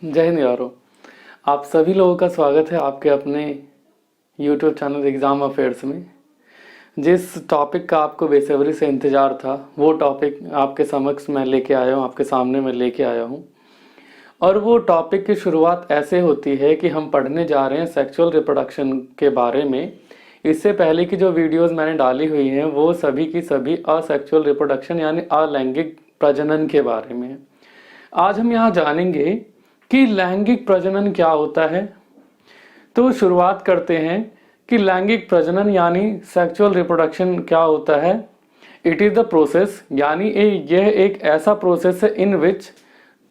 जय हिंद यारों। आप सभी लोगों का स्वागत है आपके अपने YouTube चैनल एग्ज़ाम अफेयर्स में। जिस टॉपिक का आपको बेसब्री से इंतज़ार था वो टॉपिक आपके समक्ष मैं लेके आया हूँ, आपके सामने मैं लेके आया हूँ। और वो टॉपिक की शुरुआत ऐसे होती है कि हम पढ़ने जा रहे हैं सेक्सुअल रिप्रोडक्शन के बारे में। इससे पहले की जो वीडियोस मैंने डाली हुई हैं वो सभी की सभी असेक्सुअल रिप्रोडक्शन यानी अलैंगिक प्रजनन के बारे में है। आज हम यहाँ जानेंगे कि लैंगिक प्रजनन क्या होता है। तो शुरुआत करते हैं कि लैंगिक प्रजनन यानी सेक्सुअल रिप्रोडक्शन क्या होता है। इट इज़ द प्रोसेस यानी यह एक ऐसा प्रोसेस है इन विच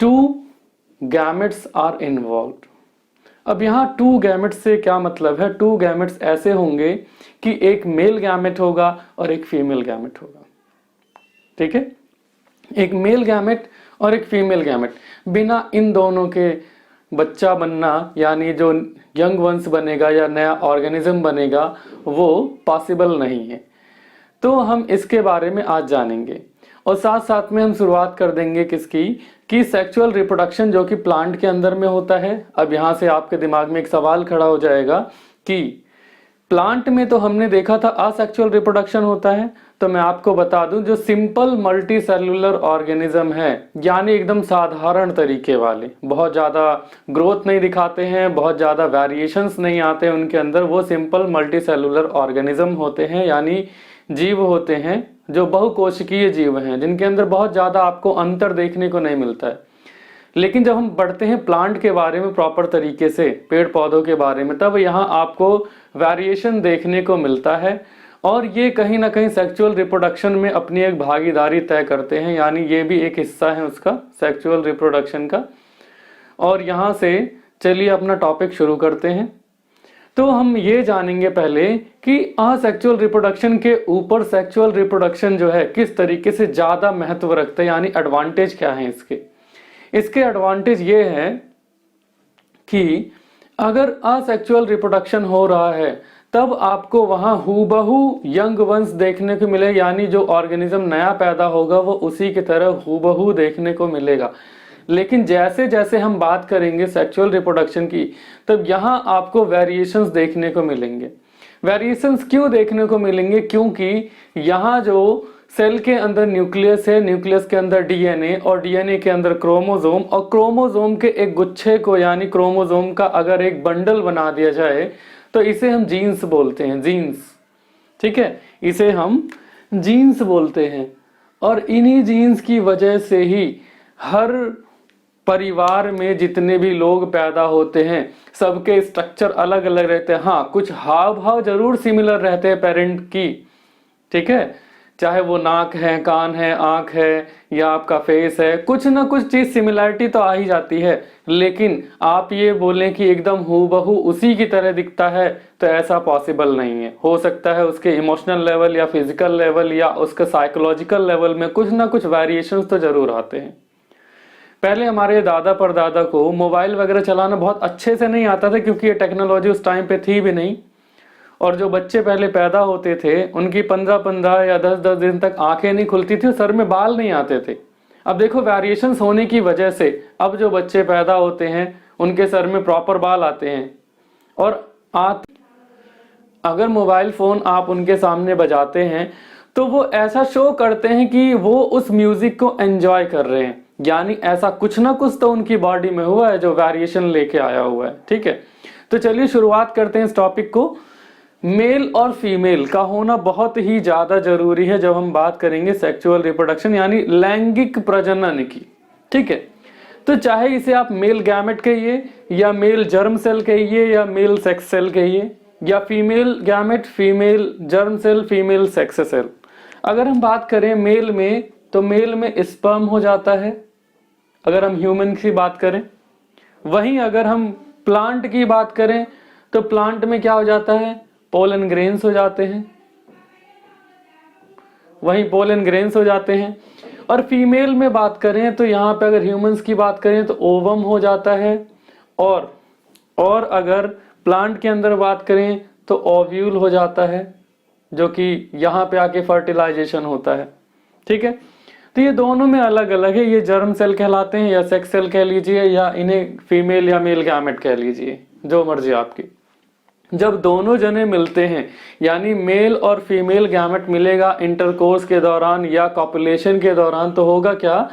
टू गैमेट्स आर इन्वॉल्व्ड। अब यहाँ टू गैमेट्स से क्या मतलब है? टू गैमेट्स ऐसे होंगे कि एक मेल गैमेट होगा और एक फीमेल गैमेट होगा। ठीक है, एक मेल गैमेट और एक फीमेल गैमेट। बिना इन दोनों के बच्चा बनना यानी जो यंग वंश बनेगा या नया ऑर्गेनिज्म बनेगा वो पॉसिबल नहीं है। तो हम इसके बारे में आज जानेंगे और साथ साथ में हम शुरुआत कर देंगे किसकी कि सेक्सुअल रिप्रोडक्शन जो कि प्लांट के अंदर में होता है। अब यहाँ से आपके दिमाग में एक सवाल खड़ा हो जाएगा कि प्लांट में तो हमने देखा था असेक्सुअल रिप्रोडक्शन होता है। तो मैं आपको बता दूं जो सिंपल मल्टी सेलुलर ऑर्गेनिज्म है यानी एकदम साधारण तरीके वाले, बहुत ज़्यादा ग्रोथ नहीं दिखाते हैं, बहुत ज़्यादा वेरिएशंस नहीं आते हैं उनके अंदर, वो सिंपल मल्टी सेलुलर ऑर्गेनिज्म होते हैं यानी जीव होते हैं जो बहुकोशिकीय जीव हैं जिनके अंदर बहुत ज़्यादा आपको अंतर देखने को नहीं मिलता है। लेकिन जब हम बढ़ते हैं प्लांट के बारे में प्रॉपर तरीके से, पेड़ पौधों के बारे में, तब यहाँ आपको वेरिएशन देखने को मिलता है और ये कहीं ना कहीं सेक्सुअल रिप्रोडक्शन में अपनी एक भागीदारी तय करते हैं यानी ये भी एक हिस्सा है उसका सेक्सुअल रिप्रोडक्शन का। और यहाँ से चलिए अपना टॉपिक शुरू करते हैं। तो हम ये जानेंगे पहले कि असेक्सुअल रिप्रोडक्शन के ऊपर सेक्सुअल रिप्रोडक्शन जो है किस तरीके से ज़्यादा महत्व रखता है यानी एडवांटेज क्या है इसके। इसके एडवांटेज ये है कि अगर असेक्सुअल रिप्रोडक्शन हो रहा है तब आपको वहां हूबहू यंग वंश देखने को मिले यानी जो ऑर्गेनिज्म नया पैदा होगा वो उसी की तरह हूबहू देखने को मिलेगा। लेकिन जैसे जैसे हम बात करेंगे सेक्सुअल रिप्रोडक्शन की तब यहाँ आपको वेरिएशंस देखने को मिलेंगे। वेरिएशंस क्यों देखने को मिलेंगे? क्योंकि यहाँ जो सेल के अंदर न्यूक्लियस है, न्यूक्लियस के अंदर डीएनए और डीएनए के अंदर क्रोमोसोम और क्रोमोसोम के एक गुच्छे को यानी क्रोमोसोम का अगर एक बंडल बना दिया जाए तो इसे हम जीन्स बोलते हैं, जीन्स। ठीक है, इसे हम जीन्स बोलते हैं। और इन्हीं जीन्स की वजह से ही हर परिवार में जितने भी लोग पैदा होते हैं सबके स्ट्रक्चर अलग अलग रहते हैं। हाँ, कुछ हाव भाव जरूर सिमिलर रहते हैं पेरेंट की। ठीक है, चाहे वो नाक है, कान है, आंख है या आपका फेस है, कुछ ना कुछ चीज सिमिलरिटी तो आ ही जाती है। लेकिन आप ये बोलें कि एकदम हूबहू उसी की तरह दिखता है तो ऐसा पॉसिबल नहीं है। हो सकता है उसके इमोशनल लेवल या फिजिकल लेवल या उसके साइकोलॉजिकल लेवल में कुछ ना कुछ वेरिएशंस तो जरूर आते हैं। पहले हमारे दादा परदादा को मोबाइल वगैरह चलाना बहुत अच्छे से नहीं आता था क्योंकि ये टेक्नोलॉजी उस टाइम पे थी भी नहीं। और जो बच्चे पहले पैदा होते थे उनकी 15-15 या 10-10 दिन तक आंखें नहीं खुलती थी, सर में बाल नहीं आते थे। अब देखो वेरिएशंस होने की वजह से अब जो बच्चे पैदा होते हैं उनके सर में प्रॉपर बाल आते हैं। और अगर मोबाइल फोन आप उनके सामने बजाते हैं तो वो ऐसा शो करते हैं कि वो उस म्यूजिक को एंजॉय कर रहे हैं यानी ऐसा कुछ ना कुछ तो उनकी बॉडी में हुआ है जो वेरिएशन लेके आया हुआ है। ठीक है, तो चलिए शुरुआत करते हैं इस टॉपिक को। मेल और फीमेल का होना बहुत ही ज्यादा जरूरी है जब हम बात करेंगे सेक्सुअल रिप्रोडक्शन यानी लैंगिक प्रजनन की। ठीक है, तो चाहे इसे आप मेल गैमेट कहिए या मेल जर्म सेल कहिए या मेल सेक्स सेल कहिए या female gamete, female germ cell, female sex cell. अगर हम बात करें मेल में तो मेल में स्पर्म हो जाता है अगर हम ह्यूमन की बात करें। वहीं अगर हम प्लांट की बात करें तो प्लांट में क्या हो जाता है? पोलन ग्रेन्स हो जाते हैं। वहीं पोलन ग्रेन्स हो जाते हैं। और फीमेल में बात करें तो यहाँ पे अगर ह्यूमंस की बात करें तो ओवम हो जाता है। और अगर प्लांट के अंदर बात करें तो ओव्यूल हो जाता है जो कि यहाँ पे आके फर्टिलाइजेशन होता है। ठीक है, तो ये दोनों में अलग अलग है, ये जर्म सेल कहलाते हैं या सेक्स सेल कह लीजिए या इन्हें फीमेल या मेल गैमेट कह लीजिए, जो मर्जी आपकी। जब दोनों जने मिलते हैं यानी मेल और फीमेल गैमेट मिलेगा इंटरकोर्स के दौरान या कॉपुलेशन के दौरान, तो होगा क्या,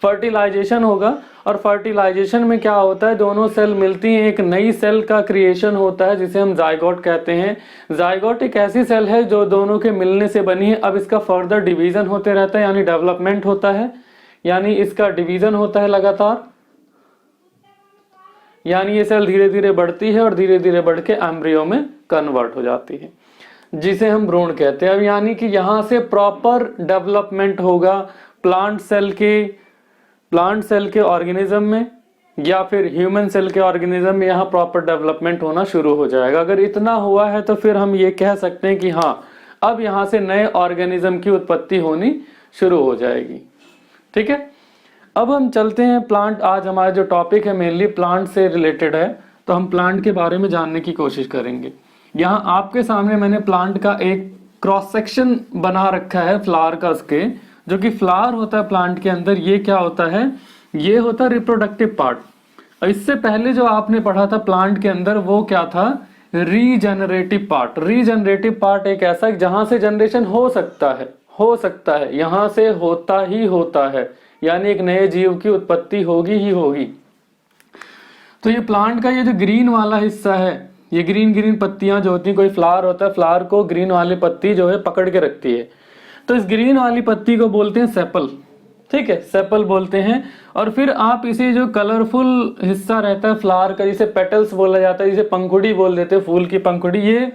फर्टिलाइजेशन होगा। और फर्टिलाइजेशन में क्या होता है, दोनों सेल मिलती हैं, एक नई सेल का क्रिएशन होता है जिसे हम जाइगोट कहते हैं। जाइगोट एक ऐसी सेल है जो दोनों के मिलने से बनी है। अब इसका फर्दर डिवीजन होते रहता है यानी डेवलपमेंट होता है, यानी इसका डिवीजन होता है लगातार, यानी ये सेल धीरे धीरे बढ़ती है और धीरे धीरे बढ़ के एम्ब्रियो में कन्वर्ट हो जाती है, जिसे हम भ्रूण कहते हैं। अब यानी कि यहां से प्रॉपर डेवलपमेंट होगा प्लांट सेल के ऑर्गेनिज्म में या फिर ह्यूमन सेल के ऑर्गेनिज्म में, यहाँ प्रॉपर डेवलपमेंट होना शुरू हो जाएगा। अगर इतना हुआ है तो फिर हम ये कह सकते हैं कि हाँ, अब यहाँ से नए ऑर्गेनिज्म की उत्पत्ति होनी शुरू हो जाएगी। ठीक है, अब हम चलते हैं प्लांट। आज हमारा जो टॉपिक है मेनली प्लांट से रिलेटेड है, तो हम प्लांट के बारे में जानने की कोशिश करेंगे। यहाँ आपके सामने मैंने प्लांट का एक क्रॉस सेक्शन बना रखा है फ्लावर का, उसके जो कि फ्लावर होता है प्लांट के अंदर, ये क्या होता है, ये होता है रिप्रोडक्टिव पार्ट। और इससे पहले जो आपने पढ़ा था प्लांट के अंदर वो क्या था, रीजनरेटिव पार्ट। रीजनरेटिव पार्ट एक ऐसा जहां से जनरेशन हो सकता है, यहां से होता ही होता है, यानी एक नए जीव की उत्पत्ति होगी ही होगी। तो ये प्लांट का ये जो ग्रीन वाला हिस्सा है, ये ग्रीन पत्तियां जो होती हैं, कोई फ्लावर होता है, फ्लावर को ग्रीन वाली पत्ती जो है पकड़ के रखती है, तो इस ग्रीन वाली पत्ती को बोलते हैं सेपल। ठीक है, सेपल बोलते हैं। और फिर आप इसे जो कलरफुल हिस्सा रहता है फ्लावर का, जिसे पेटल्स बोला जाता है, जिसे पंखुड़ी बोल देते हैं, फूल की पंखुड़ी, ये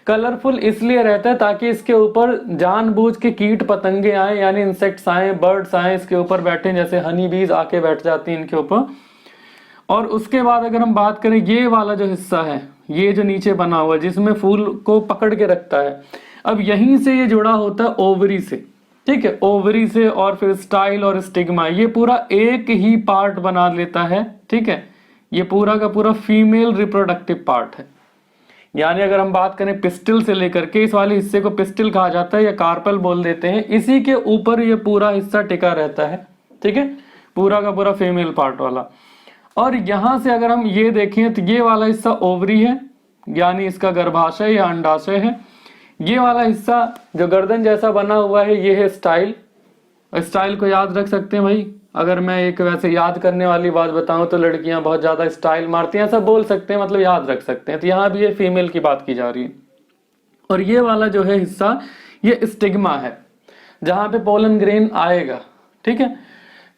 कलरफुल इसलिए रहता है ताकि इसके ऊपर जानबूझ के कीट पतंगे आए, यानी इंसेक्ट्स आए, बर्ड्स आए, इसके ऊपर बैठे, जैसे हनी बीज आके बैठ जाती हैं इनके ऊपर। और उसके बाद अगर हम बात करें, ये वाला जो हिस्सा है, ये जो नीचे बना हुआ है जिसमें फूल को पकड़ के रखता है, अब यहीं से ये जुड़ा होता है ओवरी से। ठीक है, ओवरी से और फिर स्टाइल और स्टिग्मा, ये पूरा एक ही पार्ट बना लेता है। ठीक है, ये पूरा का पूरा फीमेल रिप्रोडक्टिव पार्ट है। यानी अगर हम बात करें पिस्टिल से लेकर के, इस वाले हिस्से को पिस्टिल कहा जाता है या कार्पल बोल देते हैं, इसी के ऊपर ये पूरा हिस्सा टिका रहता है। ठीक है, पूरा का पूरा फीमेल पार्ट वाला। और यहां से अगर हम ये देखें तो ये वाला हिस्सा ओवरी है, यानी इसका गर्भाशय या अंडाशय है। ये वाला हिस्सा जो गर्दन जैसा बना हुआ है, ये है स्टाइल। स्टाइल को याद रख सकते हैं भाई। अगर मैं एक वैसे याद करने वाली बात बताऊं तो लड़कियां बहुत ज्यादा स्टाइल मारती हैं, ऐसा बोल सकते हैं, मतलब याद रख सकते हैं। तो यहाँ भी ये फीमेल की बात की जा रही है। और ये वाला जो है हिस्सा, ये स्टिग्मा है, जहां पे पोलन ग्रेन आएगा। ठीक है,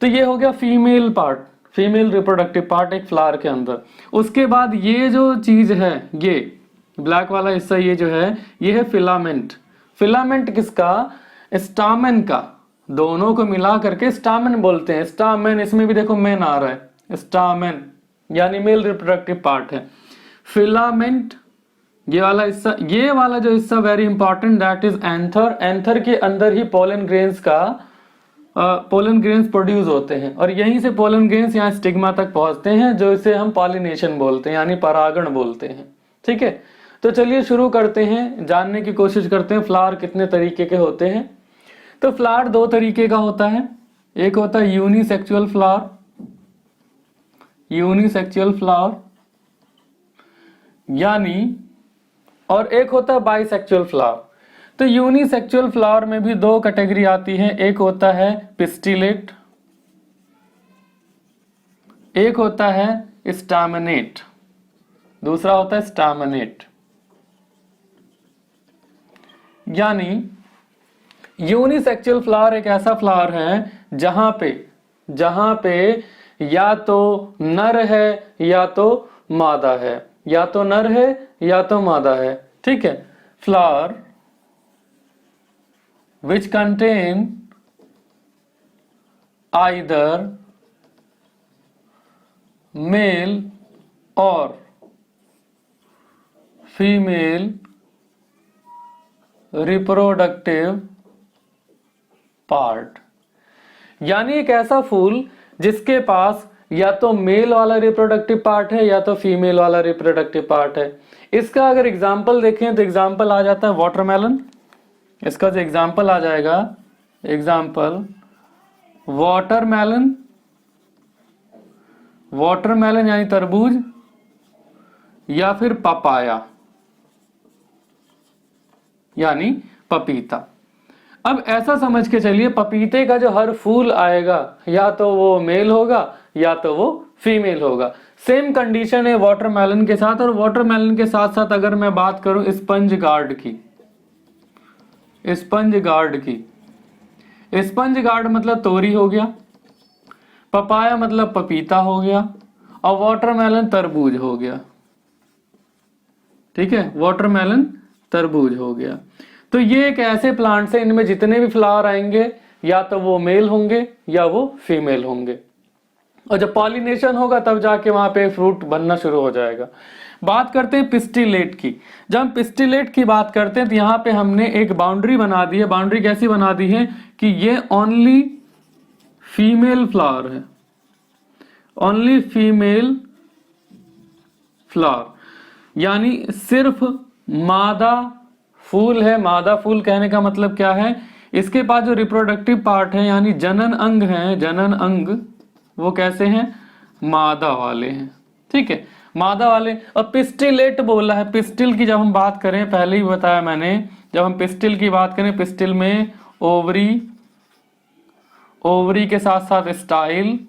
तो ये हो गया female part, female reproductive part एक फ्लावर के अंदर। उसके बाद ये जो चीज है, ये ब्लैक वाला हिस्सा, ये जो है, ये है फिलामेंट। फिलामेंट किसका, स्टामेन का। दोनों को मिला करके स्टामेन बोलते हैं। स्टामेन, इसमें भी देखो मेन आ रहा है, स्टामेन यानी मेल रिप्रोडक्टिव पार्ट है। फिलामेंट ये वाला हिस्सा, ये वाला जो हिस्सा very important, that is anther. Anther के अंदर ही पोलन ग्रेन्स प्रोड्यूस होते हैं और यहीं से पोलन ग्रेन्स यहाँ स्टिग्मा तक पहुंचते हैं, जो इसे हम पॉलिनेशन बोलते हैं, यानी परागण बोलते हैं। ठीक है, तो चलिए शुरू करते हैं, जानने की कोशिश करते हैं फ्लावर कितने तरीके के होते हैं। तो फ्लावर दो तरीके का होता है, एक होता है यूनिसेक्सुअल फ्लावर, यानी, और एक होता है बाइसेक्सुअल फ्लावर। तो यूनिसेक्सुअल फ्लावर में भी दो कैटेगरी आती है, एक होता है पिस्टिलेट, एक होता है स्टामिनेट, दूसरा होता है स्टामिनेट। यानी यूनिसेक्सुअल फ्लावर एक ऐसा फ्लावर है जहां पे या तो नर है या तो मादा है, या तो नर है या तो मादा है। ठीक है, flower which contain either male or female reproductive part। यानी एक ऐसा फूल जिसके पास या तो मेल वाला रिप्रोडक्टिव पार्ट है या तो फीमेल वाला रिप्रोडक्टिव पार्ट है। इसका अगर एग्जाम्पल देखें तो एग्जाम्पल आ जाता है वाटरमेलन। इसका जो एग्जाम्पल आ जाएगा, एग्जाम्पल वाटरमेलन, वाटरमेलन यानी तरबूज, या फिर पपाया यानी पपीता। अब ऐसा समझ के चलिए, पपीते का जो हर फूल आएगा या तो वो मेल होगा या तो वो फीमेल होगा। सेम कंडीशन है वाटरमेलन के साथ। और वाटरमेलन के साथ साथ अगर मैं बात करूं स्पंज गार्ड की, स्पंज गार्ड की, स्पंज गार्ड मतलब तोरी हो गया, पपाया मतलब पपीता हो गया, और वाटरमेलन तरबूज हो गया। ठीक है, वाटरमेलन तरबूज हो गया। तो ये एक ऐसे प्लांट्स है, इनमें जितने भी फ्लावर आएंगे या तो वो मेल होंगे या वो फीमेल होंगे, और जब पॉलिनेशन होगा तब जाके वहां पे फ्रूट बनना शुरू हो जाएगा। बात करते हैं पिस्टिलेट की। जब हम पिस्टिलेट की बात करते हैं तो यहाँ पे हमने एक बाउंड्री बना दी है। बाउंड्री कैसी बना दी है कि ये ओनली फीमेल फ्लावर है, ओनली फीमेल फ्लावर, यानी सिर्फ मादा फूल है। मादा फूल कहने का मतलब क्या है, इसके पास जो रिप्रोडक्टिव पार्ट है यानी जनन अंग है, जनन अंग वो कैसे हैं, मादा वाले हैं। ठीक है, मादा वाले। और पिस्टिलेट बोला है, पिस्टिल की जब हम बात करें, पहले ही बताया मैंने, जब हम पिस्टिल की बात करें, पिस्टिल में ओवरी, ओवरी के साथ साथ स्टाइल,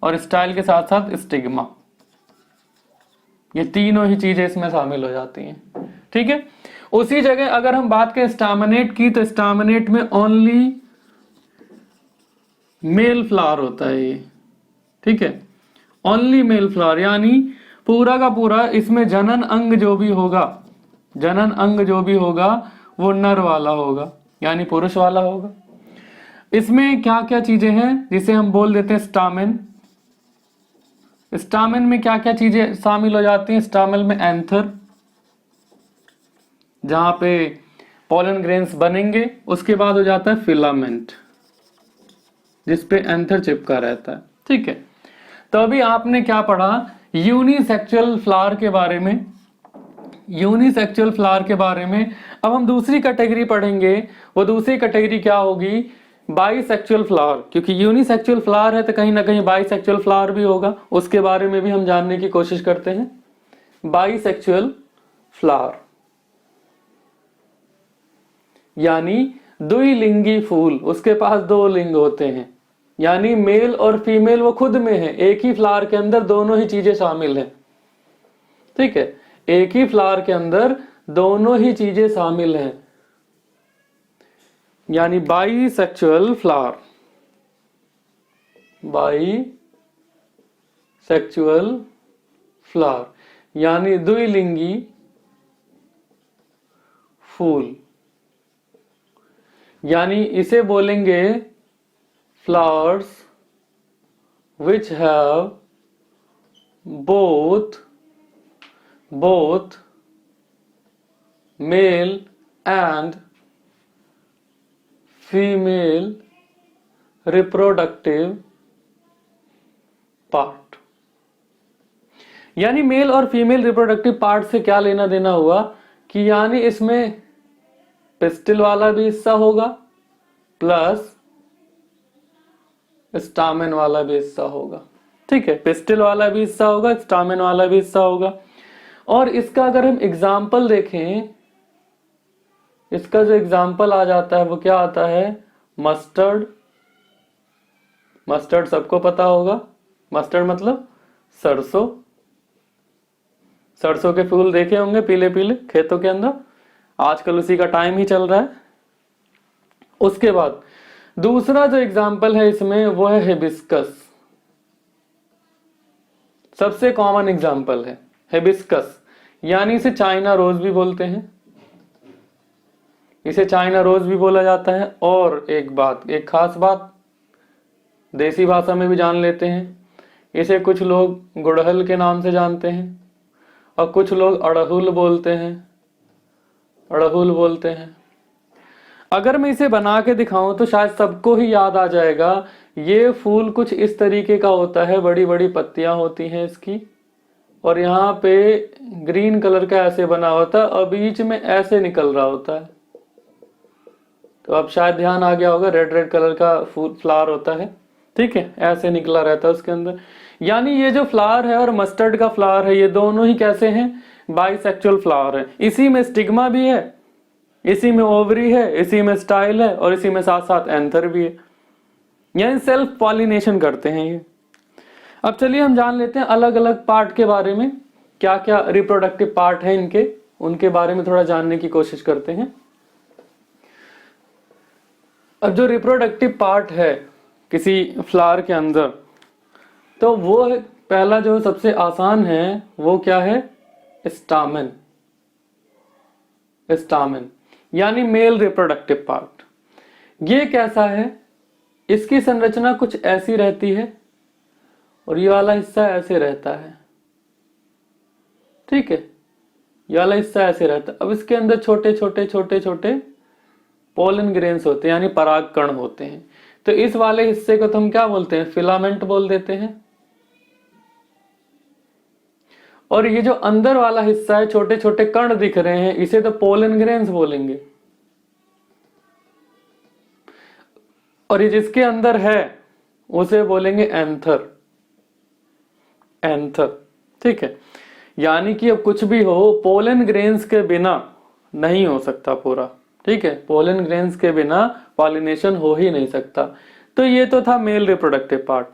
और स्टाइल के साथ साथ स्टिग्मा, ये तीनों ही चीजें इसमें शामिल हो जाती हैं। ठीक है, उसी जगह अगर हम बात करें स्टामिनेट की, तो स्टामिनेट में ओनली मेल फ्लावर होता है ये। ठीक है, ओनली मेल फ्लावर, यानी पूरा का पूरा इसमें जनन अंग जो भी होगा, जनन अंग जो भी होगा वो नर वाला होगा, यानी पुरुष वाला होगा। इसमें क्या क्या चीजें हैं जिसे हम बोल देते हैं स्टामेन। स्टामेन में क्या क्या चीजें शामिल हो जाती हैं, स्टामेन में एंथर, जहां पे पोलन ग्रेन्स बनेंगे, उसके बाद हो जाता है फिलामेंट, जिसपे एंथर चिपका रहता है। ठीक है, तो अभी आपने क्या पढ़ा, यूनिसेक्सुअल फ्लावर के बारे में, यूनिसेक्सुअल फ्लावर के बारे में। अब हम दूसरी कैटेगरी पढ़ेंगे, वो दूसरी कैटेगरी क्या होगी, बाइसेक्सुअल फ्लावर। क्योंकि यूनिसेक्सुअल फ्लावर है तो कहीं ना कहीं बाइसेक्सुअल फ्लावर भी होगा, उसके बारे में भी हम जानने की कोशिश करते हैं। बाइसेक्सुअल फ्लावर यानी द्विलिंगी फूल, उसके पास दो लिंग होते हैं, यानी मेल और फीमेल वो खुद में है, एक ही फ्लावर के अंदर दोनों ही चीजें शामिल हैं। ठीक है, एक ही फ्लावर के अंदर दोनों ही चीजें शामिल हैं, यानी बाइसेक्सुअल फ्लावर, बाइसेक्सुअल फ्लावर यानी द्विलिंगी फूल, यानी इसे बोलेंगे flowers which have both male and female reproductive part। यानी मेल और फीमेल रिप्रोडक्टिव पार्ट से क्या लेना देना हुआ कि यानी इसमें पिस्टिल वाला भी हिस्सा होगा प्लस स्टामेन वाला भी हिस्सा होगा। ठीक है, पिस्टिल वाला भी हिस्सा होगा, स्टामेन वाला भी हिस्सा होगा। और इसका अगर हम एग्जाम्पल देखें, इसका जो एग्जाम्पल आ जाता है वो क्या आता है, मस्टर्ड। मस्टर्ड सबको पता होगा, मस्टर्ड मतलब सरसों। सरसों के फूल देखे होंगे पीले पीले खेतों के अंदर, आजकल उसी का टाइम ही चल रहा है। उसके बाद दूसरा जो एग्जाम्पल है इसमें वो है हिबिस्कस, सबसे कॉमन एग्जाम्पल है हिबिस्कस, यानी इसे चाइना रोज भी बोलते हैं, इसे चाइना रोज भी बोला जाता है। और एक बात, एक खास बात देसी भाषा में भी जान लेते हैं, इसे कुछ लोग गुड़हल के नाम से जानते हैं और कुछ लोग अड़हुल बोलते हैं, अड़हुल बोलते हैं। अगर मैं इसे बना के दिखाऊं तो शायद सबको ही याद आ जाएगा, ये फूल कुछ इस तरीके का होता है, बड़ी बड़ी पत्तियां होती हैं इसकी, और यहाँ पे ग्रीन कलर का ऐसे बना होता है और बीच में ऐसे निकल रहा होता है। तो अब शायद ध्यान आ गया होगा, रेड रेड कलर का फूल फ्लावर होता है, ठीक है, ऐसे निकला रहता है उसके अंदर। यानी ये जो फ्लावर है और मस्टर्ड का फ्लावर है, ये दोनों ही कैसे हैं, बाइसेक्सुअल फ्लावर है। इसी में स्टिग्मा भी है, इसी में ओवरी है, इसी में स्टाइल है, और इसी में साथ साथ एंथर भी है। यानी सेल्फ पॉलिनेशन करते हैं ये। अब चलिए हम जान लेते हैं अलग अलग पार्ट के बारे में, क्या क्या रिप्रोडक्टिव पार्ट है इनके, उनके बारे में थोड़ा जानने की कोशिश करते हैं। अब जो रिप्रोडक्टिव पार्ट है किसी फ्लावर के अंदर, तो वो पहला जो सबसे आसान है वो क्या है, स्टामेन। स्टामेन यानी मेल रिप्रोडक्टिव पार्ट। ये कैसा है, इसकी संरचना कुछ ऐसी रहती है और ये वाला हिस्सा ऐसे रहता है, ठीक है, ये वाला हिस्सा ऐसे रहता है। अब इसके अंदर छोटे छोटे छोटे छोटे पोलन ग्रेन्स होते हैं, यानी पराग कण होते हैं। तो इस वाले हिस्से को तो हम क्या बोलते हैं, फिलामेंट बोल देते हैं। और ये जो अंदर वाला हिस्सा है, छोटे छोटे कण दिख रहे हैं, इसे तो पोलन ग्रेन्स बोलेंगे। और ये जिसके अंदर है उसे बोलेंगे एंथर। एंथर, ठीक है। यानी कि अब कुछ भी हो, पोलन ग्रेन्स के बिना नहीं हो सकता पूरा, ठीक है, पोलन ग्रेन्स के बिना पॉलिनेशन हो ही नहीं सकता। तो ये तो था मेल रिप्रोडक्टिव पार्ट।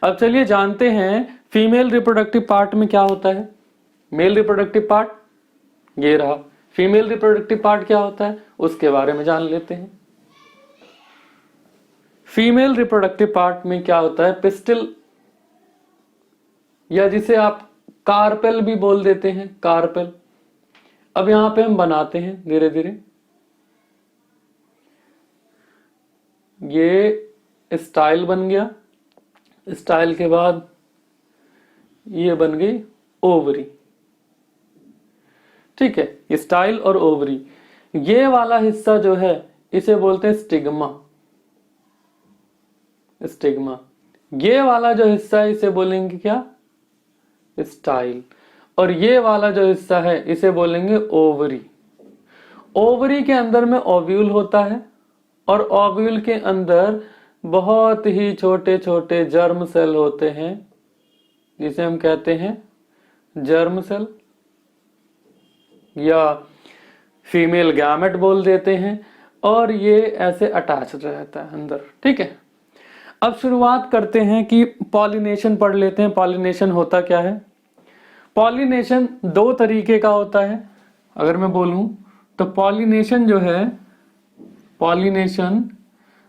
अब चलिए जानते हैं फीमेल रिप्रोडक्टिव पार्ट में क्या होता है। मेल रिप्रोडक्टिव पार्ट ये रहा, फीमेल रिप्रोडक्टिव पार्ट क्या होता है उसके बारे में जान लेते हैं। फीमेल रिप्रोडक्टिव पार्ट में क्या होता है, पिस्टिल, या जिसे आप कार्पेल भी बोल देते हैं, कार्पेल। अब यहां पे हम बनाते हैं धीरे धीरे। ये स्टाइल बन गया, स्टाइल के बाद ये बन गई ओवरी, ठीक है, स्टाइल और ओवरी। ये वाला हिस्सा जो है इसे बोलते हैं स्टिग्मा। स्टिग्मा। ये वाला जो हिस्सा है इसे बोलेंगे क्या, स्टाइल। और ये वाला जो हिस्सा है इसे बोलेंगे ओवरी। ओवरी के अंदर में ओव्यूल होता है और ओव्यूल के अंदर बहुत ही छोटे छोटे जर्म सेल होते हैं, जिसे हम कहते हैं जर्म सेल या फीमेल गैमेट बोल देते हैं। और ये ऐसे अटैच रहता है अंदर, ठीक है। अब शुरुआत करते हैं कि पॉलिनेशन पढ़ लेते हैं। पॉलिनेशन होता क्या है। पॉलिनेशन दो तरीके का होता है। अगर मैं बोलूं तो पॉलिनेशन जो है, पॉलिनेशन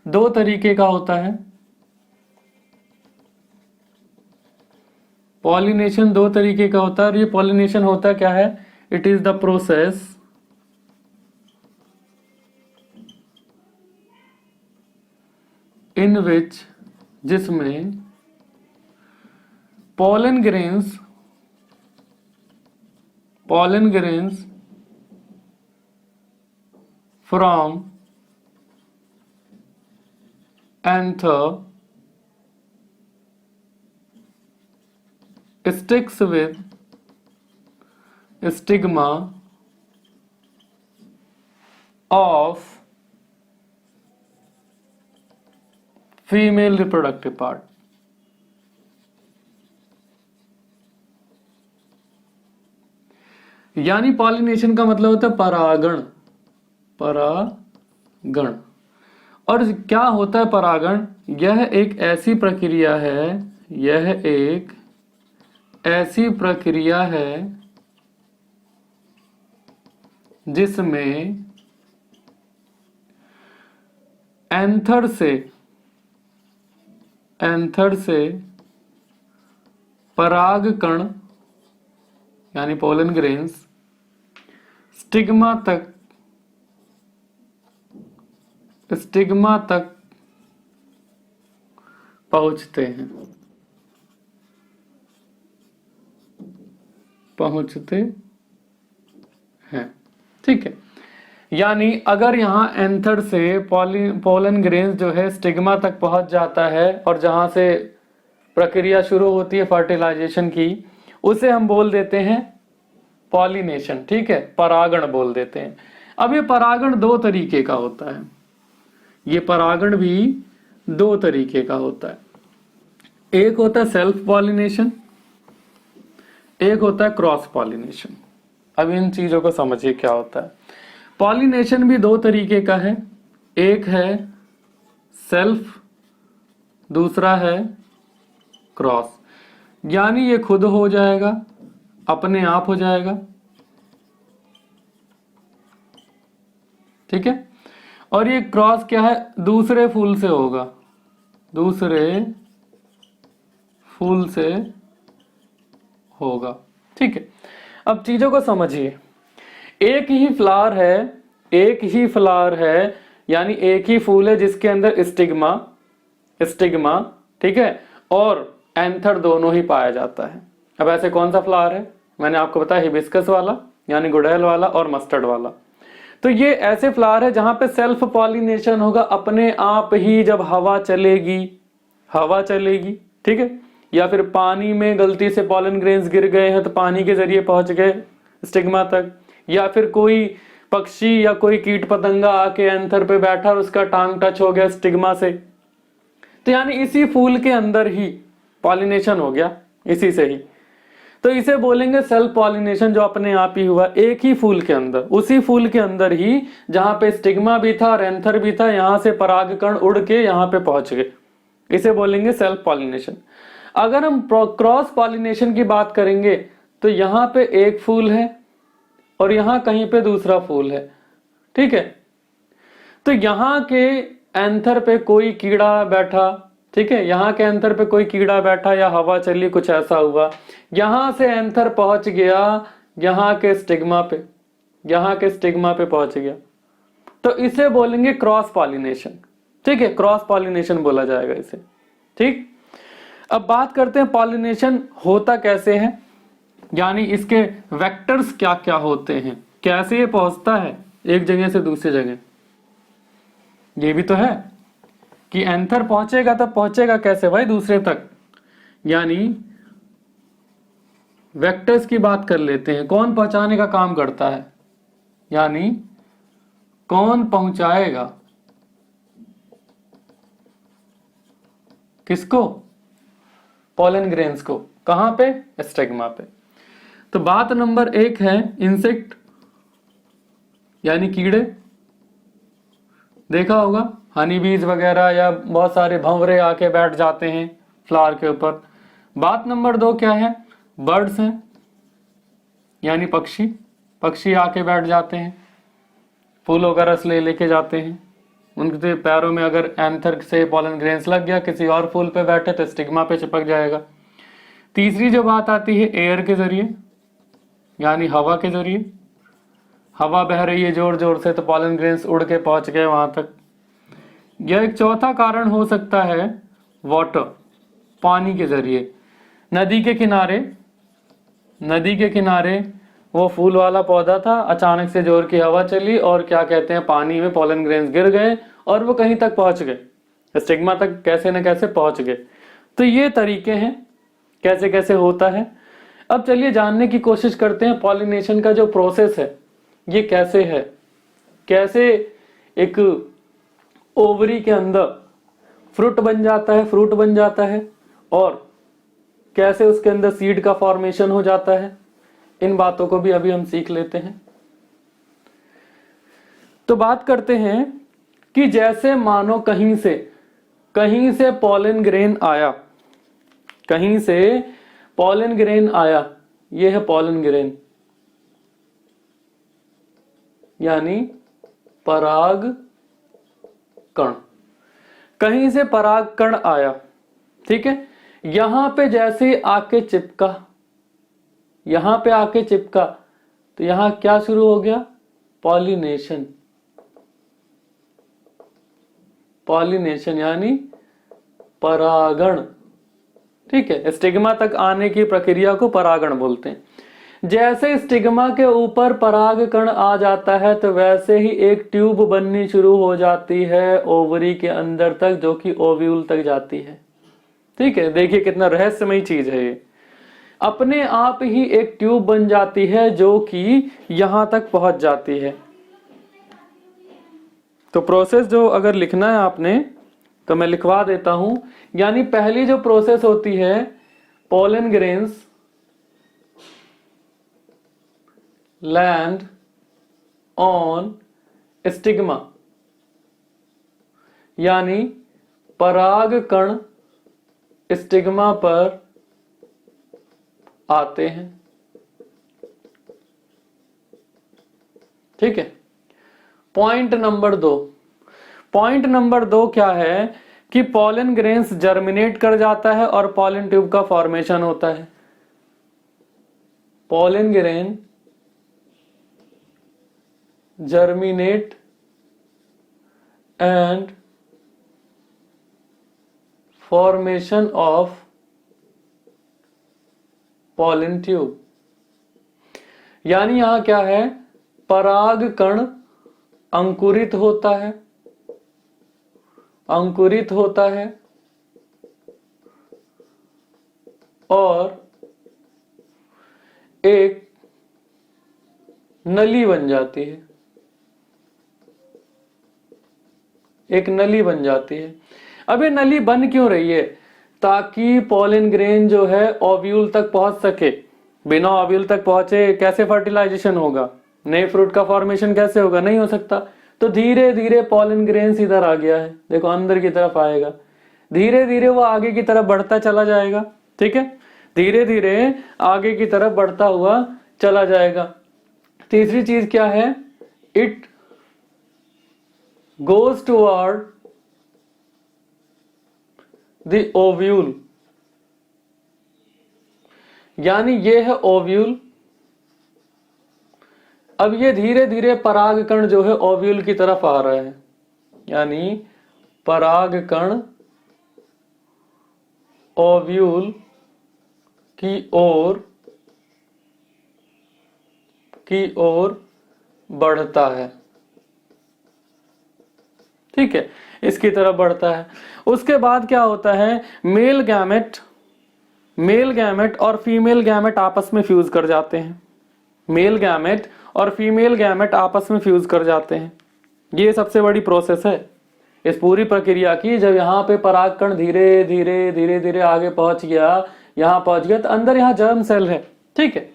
दो तरीके का होता है। पॉलिनेशन दो तरीके का होता है और ये पॉलिनेशन होता क्या है, it is the process in which, जिसमें pollen grains from anther sticks with stigma of female reproductive part। यानी पॉलिनेशन का मतलब होता है परागण। परागण। और क्या होता है परागण, यह एक ऐसी प्रक्रिया है, यह एक ऐसी प्रक्रिया है जिसमें एंथर से पराग कण यानी पोलन ग्रेन्स स्टिग्मा तक पहुंचते हैं, ठीक है। यानी अगर यहाँ एंथर से पोलन ग्रेन्स जो है स्टिग्मा तक पहुंच जाता है और जहां से प्रक्रिया शुरू होती है फर्टिलाइजेशन की, उसे हम बोल देते हैं पॉलिनेशन, ठीक है, परागण बोल देते हैं। अब ये परागण दो तरीके का होता है। ये परागण भी दो तरीके का होता है, एक होता है सेल्फ पॉलिनेशन, एक होता है क्रॉस पॉलिनेशन। अब इन चीजों को समझिए क्या होता है। पॉलिनेशन भी दो तरीके का है, एक है सेल्फ, दूसरा है क्रॉस। यानी ये खुद हो जाएगा, अपने आप हो जाएगा, ठीक है। और ये क्रॉस क्या है, दूसरे फूल से होगा, दूसरे फूल से होगा, ठीक है। अब चीजों को समझिए, एक ही फ्लावर है, एक ही फ्लावर है, यानी एक ही फूल है जिसके अंदर स्टिग्मा, स्टिग्मा, ठीक है, और एंथर दोनों ही पाया जाता है। अब ऐसे कौन सा फ्लावर है, मैंने आपको बताया हिबिस्कस वाला यानी गुड़हल वाला और मस्टर्ड वाला। तो ये ऐसे फ्लावर है जहां पे सेल्फ पॉलिनेशन होगा, अपने आप ही जब हवा चलेगी, हवा चलेगी, ठीक है, या फिर पानी में गलती से पॉलन ग्रेन्स गिर गए हैं तो पानी के जरिए पहुंच गए स्टिग्मा तक, या फिर कोई पक्षी या कोई कीट पतंगा आके एंथर पे बैठा और उसका टांग टच हो गया स्टिग्मा से, तो यानी इसी फूल के अंदर ही पॉलिनेशन हो गया, इसी से ही। तो इसे बोलेंगे सेल्फ पॉलिनेशन, जो अपने आप ही हुआ एक ही फूल के अंदर, उसी फूल के अंदर ही जहां पे स्टिग्मा भी था और एंथर भी था, यहां से परागकण उड़ के यहां पे पहुंच गए, इसे बोलेंगे सेल्फ पॉलिनेशन। अगर हम क्रॉस पॉलिनेशन की बात करेंगे तो यहां पे एक फूल है और यहां कहीं पे दूसरा फूल है, ठीक है। तो यहां के एंथर पे कोई कीड़ा बैठा, ठीक है, यहां के एंथर पे कोई कीड़ा बैठा या हवा चली, कुछ ऐसा हुआ, यहां से एंथर पहुंच गया यहां के स्टिग्मा पे, यहां के स्टिग्मा पे पहुंच गया, तो इसे बोलेंगे क्रॉस पॉलिनेशन, ठीक है, क्रॉस पॉलिनेशन बोला जाएगा इसे, ठीक। अब बात करते हैं पॉलिनेशन होता कैसे है, यानी इसके वेक्टर्स क्या क्या होते हैं, कैसे ये पहुंचता है एक जगह से दूसरी जगह। ये भी तो है कि एंथर पहुंचेगा तब पहुंचेगा कैसे भाई दूसरे तक, यानी वेक्टर्स की बात कर लेते हैं, कौन पहुंचाने का काम करता है, यानी कौन पहुंचाएगा किसको, पॉलन ग्रेन्स को, कहां पे, स्टिग्मा पे। तो बात नंबर एक है इंसेक्ट यानी कीड़े, देखा होगा हनी बीज वगैरह या बहुत सारे भंवरे आके बैठ जाते हैं फ्लावर के ऊपर। बात नंबर दो क्या है, बर्ड्स हैं यानी पक्षी, पक्षी आके बैठ जाते हैं, फूलों का रस ले लेके जाते हैं, उनके पैरों में अगर एंथर से पॉलन ग्रेन्स लग गया, किसी और फूल पे बैठे तो स्टिग्मा पे चिपक जाएगा। तीसरी जो बात आती है एयर के जरिए, यानी हवा के जरिए, हवा बह रही है जोर जोर से तो पॉलन ग्रेन्स उड़ के पहुंच गए वहां तक। यह एक चौथा कारण हो सकता है वाटर, पानी के जरिए, नदी के किनारे, नदी के किनारे वो फूल वाला पौधा था, अचानक से जोर की हवा चली और क्या कहते हैं पानी में पॉलन ग्रेन्स गिर गए और वो कहीं तक पहुंच गए, स्टिग्मा तक कैसे न कैसे पहुंच गए। तो ये तरीके हैं कैसे कैसे होता है। अब चलिए जानने की कोशिश करते हैं पॉलिनेशन का जो प्रोसेस है ये कैसे है, कैसे एक ओवरी के अंदर फ्रूट बन जाता है, फ्रूट बन जाता है, और कैसे उसके अंदर सीड का फॉर्मेशन हो जाता है। इन बातों को भी अभी हम सीख लेते हैं। तो बात करते हैं कि जैसे मानो कहीं से पॉलन ग्रेन आया, कहीं से पॉलन ग्रेन आया, ये है पॉलन ग्रेन यानी पराग कण, कहीं से पराग कण आया, ठीक है, यहां पे जैसे आके चिपका, यहां पे आके चिपका तो यहां क्या शुरू हो गया, पॉलिनेशन, पॉलिनेशन यानी परागण, ठीक है। स्टिग्मा तक आने की प्रक्रिया को परागण बोलते हैं। जैसे स्टिग्मा के ऊपर पराग कण आ जाता है तो वैसे ही एक ट्यूब बननी शुरू हो जाती है ओवरी के अंदर तक, जो कि ओव्यूल तक जाती है, ठीक है। देखिए कितना रहस्यमयी चीज है ये, अपने आप ही एक ट्यूब बन जाती है जो कि यहां तक पहुंच जाती है, तो प्रोसेस जो अगर लिखना है आपने तो मैं लिखवा देता हूं। यानी पहली जो प्रोसेस होती है pollen grains land on stigma, यानी पराग कण स्टिग्मा पर आते हैं। ठीक है। पॉइंट नंबर 2, पॉइंट नंबर 2 क्या है कि पॉलन ग्रेन्स जर्मिनेट कर जाता है और पॉलन ट्यूब का फॉर्मेशन होता है। Pollen grain germinate and formation of pollen tube, यानी यहां क्या है, पराग कण अंकुरित होता है, अंकुरित होता है और एक नली बन जाती है, एक नली बन जाती है। अब ये नली बन क्यों रही है? ताकि पॉलन ग्रेन जो है ओव्यूल तक पहुंच सके। बिना ओव्यूल तक पहुंचे कैसे फर्टिलाइजेशन होगा, नए फ्रूट का फॉर्मेशन कैसे होगा? नहीं हो सकता। तो धीरे धीरे पॉलन ग्रेन्स इधर आ गया है, देखो अंदर की तरफ आएगा, धीरे धीरे वो आगे की तरफ बढ़ता चला जाएगा। ठीक है, धीरे धीरे आगे की तरफ बढ़ता हुआ चला जाएगा। तीसरी चीज क्या है, it goes toward the ovule, यानी ये है ओव्यूल। अब ये धीरे धीरे पराग कण जो है ओव्यूल की तरफ आ रहा है, यानी पराग कण ओव्यूल की ओर बढ़ता है। ठीक है, इसकी तरफ बढ़ता है। उसके बाद क्या होता है, मेल गैमेट और फीमेल गैमेट आपस में फ्यूज कर जाते हैं। मेल गैमेट और फीमेल गैमेट आपस में फ्यूज कर जाते हैं। ये सबसे बड़ी प्रोसेस है इस पूरी प्रक्रिया की। जब यहाँ पे परागकण धीरे धीरे धीरे धीरे आगे पहुंच गया, यहां पहुंच गया, तो अंदर यहां जर्म सेल है। ठीक है,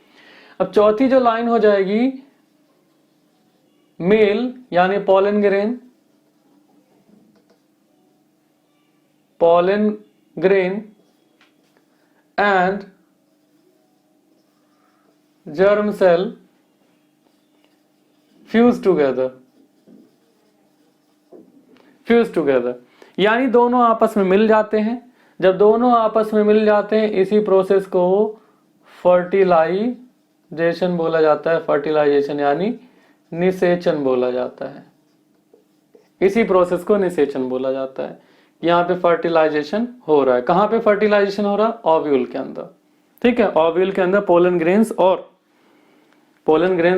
अब चौथी जो लाइन हो जाएगी, मेल यानी pollen grain and germ cell fuse together, यानी दोनों आपस में मिल जाते हैं। जब दोनों आपस में मिल जाते हैं, इसी प्रोसेस को फर्टिलाइजेशन बोला जाता है। फर्टिलाइजेशन यानी निषेचन बोला जाता है। इसी प्रोसेस को निषेचन बोला जाता है। यहाँ पे फर्टिलाइजेशन हो रहा है। कहां पे फर्टिलाइजेशन हो रहा है? ओव्यूल के अंदर। ठीक है, ओव्यूल के अंदर पोलन ग्रेन्स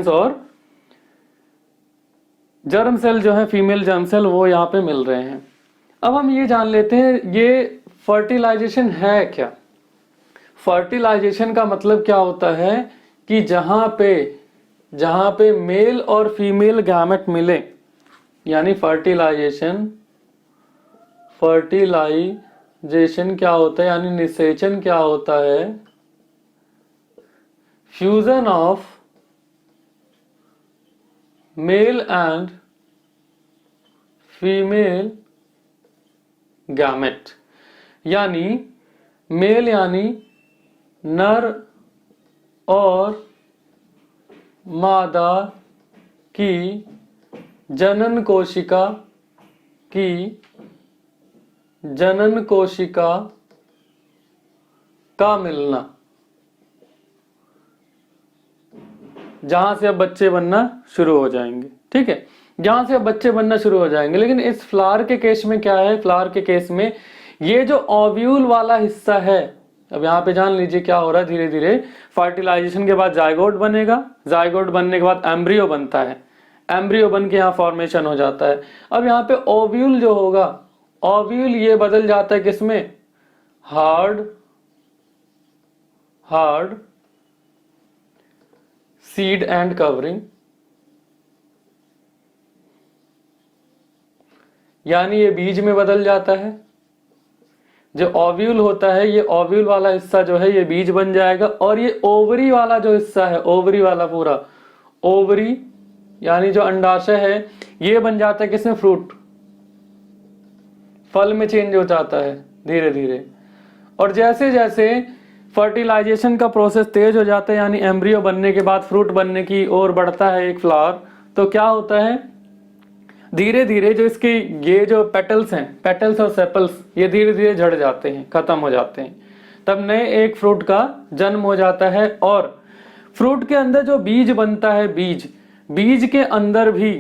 और जर्म सेल जो है, फीमेल जर्म सेल, वो यहाँ पे मिल रहे हैं। अब हम ये जान लेते हैं ये फर्टिलाइजेशन है क्या। फर्टिलाइजेशन का मतलब क्या होता है कि जहां पे मेल और फीमेल गैमेट मिले, यानी फर्टिलाइजेशन क्या होता है, यानी निषेचन क्या होता है, fusion of male and female gamete, यानी मेल यानी नर और मादा की जनन कोशिका का मिलना, जहां से अब बच्चे बनना शुरू हो जाएंगे। ठीक है, जहां से अब बच्चे बनना शुरू हो जाएंगे। लेकिन इस फ्लावर के केस में क्या है, फ्लावर के केस में ये जो ओव्यूल वाला हिस्सा है, अब यहां पे जान लीजिए क्या हो रहा है। धीरे धीरे फर्टिलाइजेशन के बाद जायगोट बनेगा, जायगोट बनने के बाद एम्ब्रियो बनता है, एम्ब्रियो बन के यहाँ फॉर्मेशन हो जाता है। अब यहाँ पे ओव्यूल जो होगा, ओव्यूल ये बदल जाता है किसमें, हार्ड सीड एंड कवरिंग, यानी ये बीज में बदल जाता है। जो ओव्यूल होता है, ये ओव्यूल वाला हिस्सा जो है ये बीज बन जाएगा, और ये ओवरी वाला जो हिस्सा है, ओवरी वाला पूरा, ओवरी यानी जो अंडाशय है, ये बन जाता है किसमें, फ्रूट, फल में चेंज हो जाता है धीरे धीरे। और जैसे जैसे फर्टिलाइजेशन का प्रोसेस तेज हो जाता है, यानी एम्ब्रियो बनने के बाद फ्रूट बनने की ओर बढ़ता है एक फ्लावर, तो क्या होता है, धीरे धीरे जो इसके ये जो पेटल्स हैं, पेटल्स और सेपल्स, ये धीरे धीरे झड़ जाते हैं, खत्म हो जाते हैं। तब नए एक फ्रूट का जन्म हो जाता है। और फ्रूट के अंदर जो बीज बनता है, बीज के अंदर भी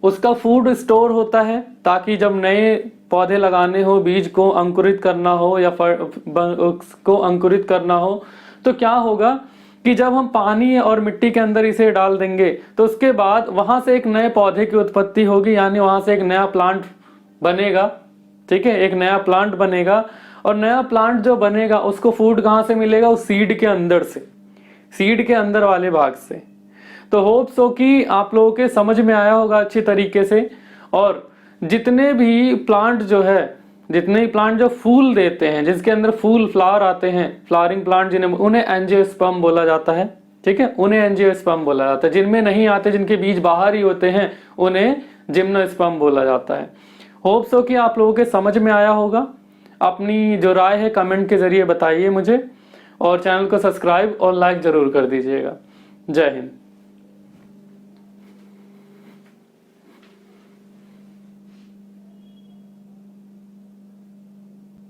उसका फूड स्टोर होता है, ताकि जब नए पौधे लगाने हो, बीज को अंकुरित करना हो या उसको अंकुरित करना हो, तो क्या होगा कि जब हम पानी और मिट्टी के अंदर इसे डाल देंगे तो उसके बाद वहां से एक नए पौधे की उत्पत्ति होगी, यानी वहां से एक नया प्लांट बनेगा। ठीक है, एक नया प्लांट बनेगा, और नया प्लांट जो बनेगा उसको फूड कहां से मिलेगा, उस सीड के अंदर से, सीड के अंदर वाले भाग से। तो होप सो कि आप लोगों के समझ में आया होगा अच्छी तरीके से। और जितने भी प्लांट जो है, जितने भी प्लांट जो फूल देते हैं, जिसके अंदर फूल फ्लावर आते हैं, फ्लावरिंग प्लांट जिन्हें, उन्हें एंजियोस्पर्म बोला जाता है। ठीक है, उन्हें एंजियोस्पर्म बोला जाता है। जिनमें नहीं आते, जिनके बीज बाहर ही होते हैं, उन्हें जिम्नोस्पर्म बोला जाता है। होप सो कि आप लोगों के समझ में आया होगा। अपनी जो राय है कमेंट के जरिए बताइए मुझे, और चैनल को सब्सक्राइब और लाइक जरूर कर दीजिएगा। जय हिंद।